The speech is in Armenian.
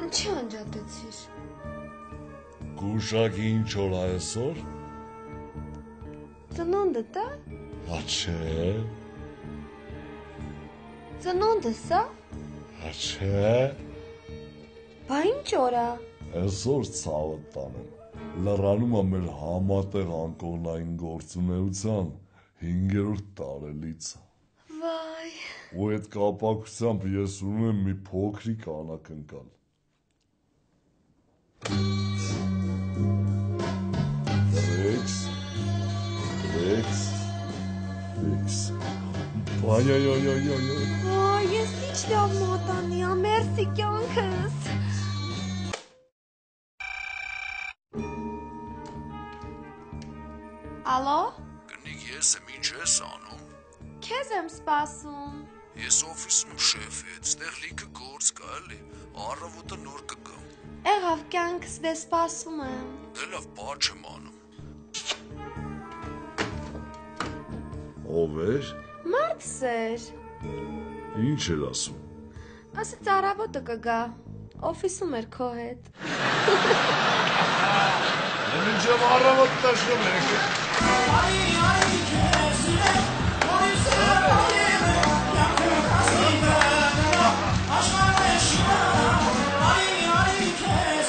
Ինչի անջատեցիր։ Գուշակի ինչ օր այսօր։ Ծնունդդ է։ Հա չէ։ Ծնունդս է։ Հա չէ։ Բա ինչ օր է։ Այսօր ցավը տանեմ։ Լռանում է մեր համատեղ անկողնային գործունեության 5-րդ տարելիցը։ Վայ։ Ու այդ կապակցությամբ ես ունում եմ մի փոքրիկ անակնկալ։ Ռեքս, ֆիքս։ Բայ-այ-այ-այ-այ։ Վայ, ես ինչ լավ մատանի, ամերսի կյանքս։ Ալո։ Կնիկ ես եմ, ինչ ես անում։ Քեզ եմ սպասում։ Ես օֆիսում շեֆ հետ, ստեղ լիքը գործ կա էլի, առավոտը նոր կգամ։ Եղավ կյանքս դե սպասում եմ։ Դե լավ, բաց եմ անում։ Ով էր։ Մարդս էր։ Ինչ էր ասում։ Ասեց առավոտը կգա։ Օֆիսում էր քո հետ։ Մինչև առավոտ տաշում եք։ Ay, ay,